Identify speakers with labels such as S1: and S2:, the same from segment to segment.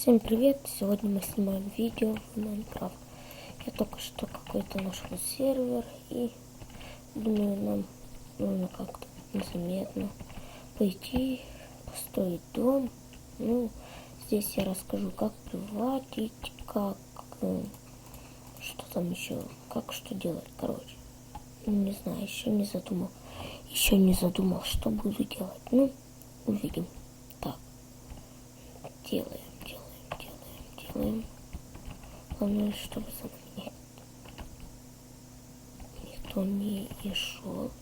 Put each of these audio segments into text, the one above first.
S1: Всем привет! Сегодня мы снимаем видео в Майнкрафт. Я только что какой-то нашел сервер и думаю, нам нужно как-то незаметно пойти построить дом. Ну, здесь я расскажу, как приватить, как что там еще, как что делать. Короче, не знаю, еще не задумал, что буду делать. Ну, увидим. Так, делаем. Главное, чтобы за нами никто не шел,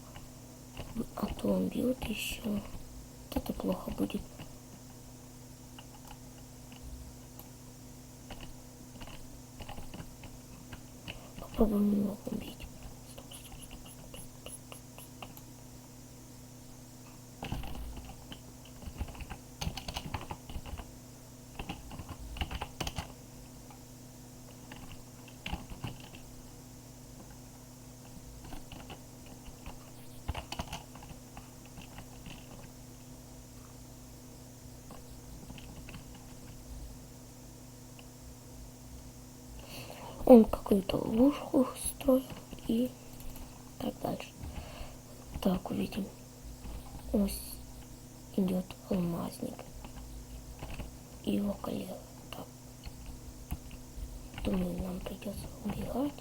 S1: а то он бьет еще. Вот это плохо будет. Попробуем его убить. Он какую-то ловушку строил и так дальше. Так, увидим. Ось идет алмазник и его коллега. Так. Думаю, нам придется убегать.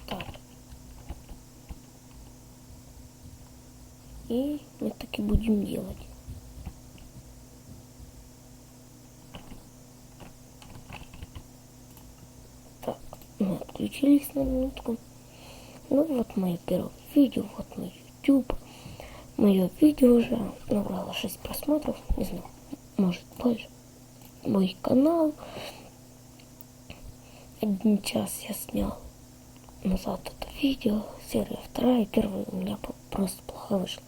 S1: Так. И мы так и будем делать. Так, мы отключились на минутку. Ну вот мое первое видео, вот мой YouTube. Мое видео уже набрало 6 просмотров, не знаю, может больше. Мой канал. 1 час я снял назад это видео. Серия 2 и 1 у меня просто плохо вышло.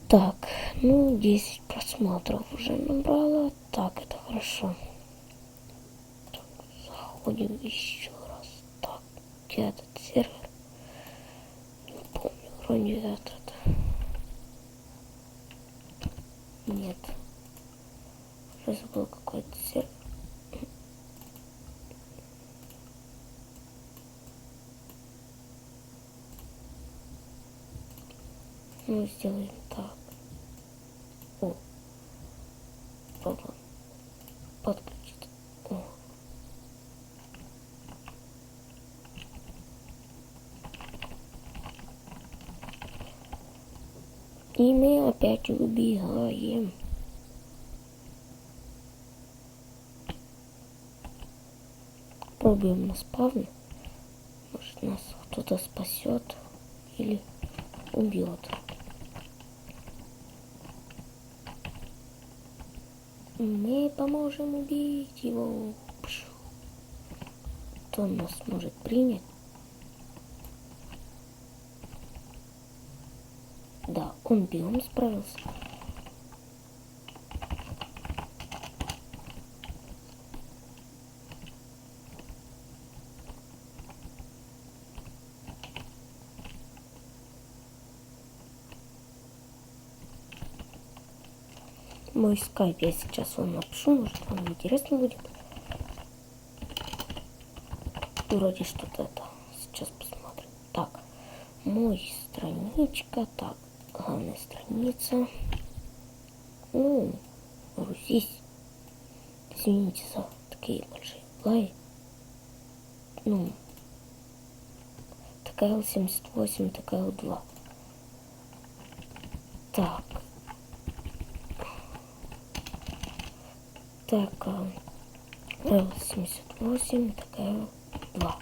S1: Так, ну 10 просмотров уже набрало. Так, это хорошо. Так, заходим еще раз. Так, где этот сервер? Не помню, вроде этот. Нет. Я забыл какой-то сервер. Ну, сделаем так. О. Попробуем подключить. О. И мы опять убегаем. Пробуем на спавне. Может, нас кто-то спасет или убьет. Мы поможем убить его. Кто нас может принять? Да, он биом справился. Мой скайп я сейчас вам напишу, может вам интересно будет. Вроде что-то это. Сейчас посмотрим. Так, мой страничка. Так, главная страница. Ну, грузись. Извините за такие большие лайки. Ну, ТКЛ-78, ТКЛ-2. Так. ТКЛ-78, ТКЛ-2.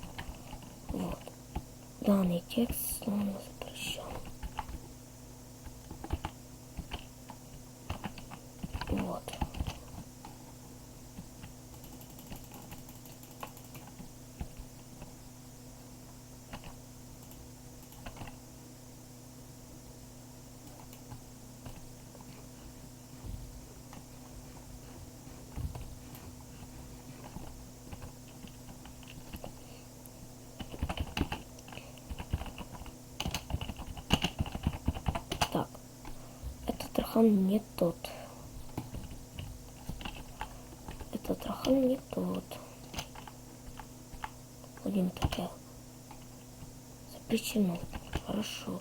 S1: Вот. Данный текст словно запрещен. Вот. Так. Этот Тархан не тот. Татрах анекдот. Один такая. Запрещено. Хорошо.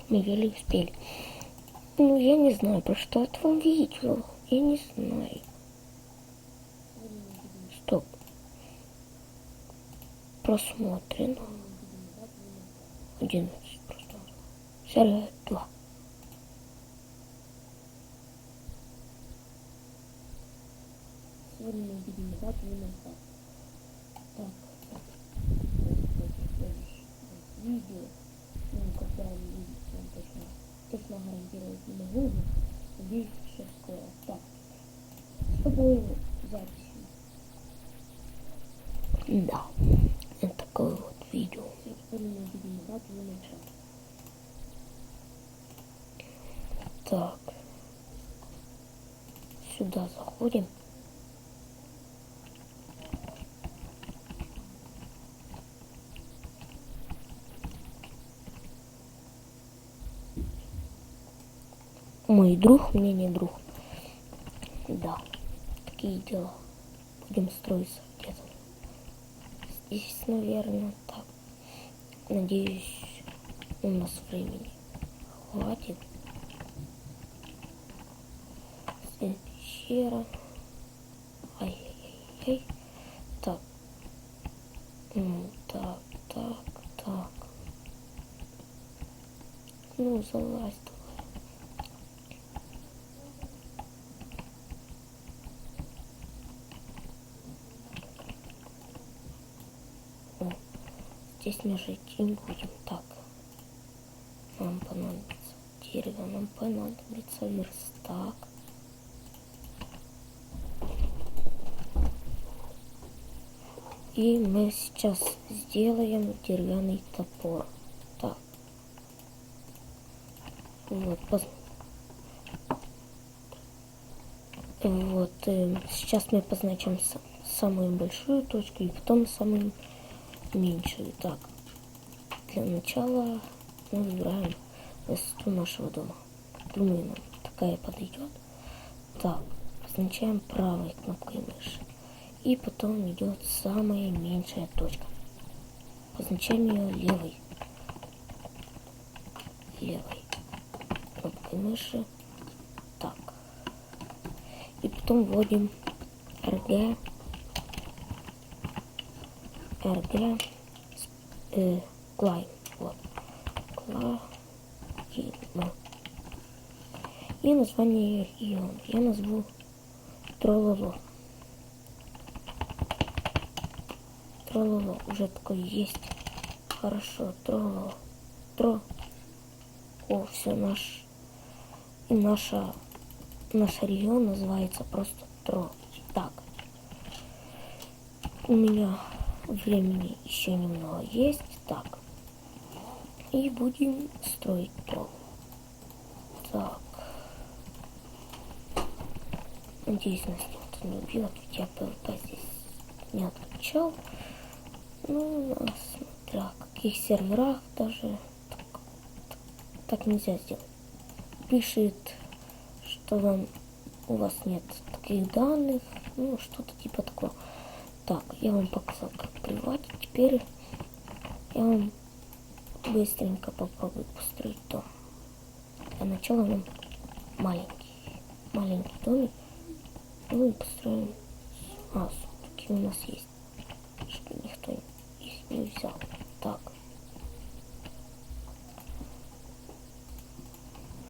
S1: Мы еле успели. Ну, я не знаю, про что это вам видео. Я не знаю. Стоп. Просмотрено. 11 просмотрено. Серия 2. Сегодня мы будем играть в Minecraft. Так. Видео. Ну, когда вы видите, он точно гарантировать не могу, но надеюсь, что скоро. Так, чтобы запись. Да, это такое вот видео. Сегодня мы будем играть в Minecraft. Так, сюда заходим. Мой друг мне не друг. Да, такие дела. Будем строиться где-то. Здесь, наверное, так. Надеюсь, у нас времени хватит. Пещера. Ай-яй-яй. Так. Так. Ну, залазь давай. Здесь мы жить не будем. Так. Нам понадобится дерево, нам понадобится верстак. И мы сейчас сделаем деревянный топор. Так. Вот. Вот. Сейчас мы позначим самую большую точку и потом самую меньшую. Так. Для начала мы выбираем высоту нашего дома. Думаю, нам такая подойдет. Так. Позначаем правой кнопкой мыши. И потом идет самая меньшая точка. Позначаем ее левой кнопкой мыши. Так. И потом вводим RG Climb. Вот. Climb. И название ее я назову Трололо. Трололо уже такой есть. Хорошо, Трололо. О, все, наш регион называется просто Тро. Так. У меня времени еще немного есть. Так. И будем строить Тро. Так. Надеюсь, нас никто не убьет, ведь я ПВП здесь не отключал. Ну, смотря в каких серверах даже так нельзя сделать. Пишет, что у вас нет таких данных, ну, что-то типа такого. Так, я вам показал, как приватить. Теперь я вам быстренько попробую построить дом. Для начала нам маленький домик. Ну и построим. Такие у нас есть, чтобы никто их не взял.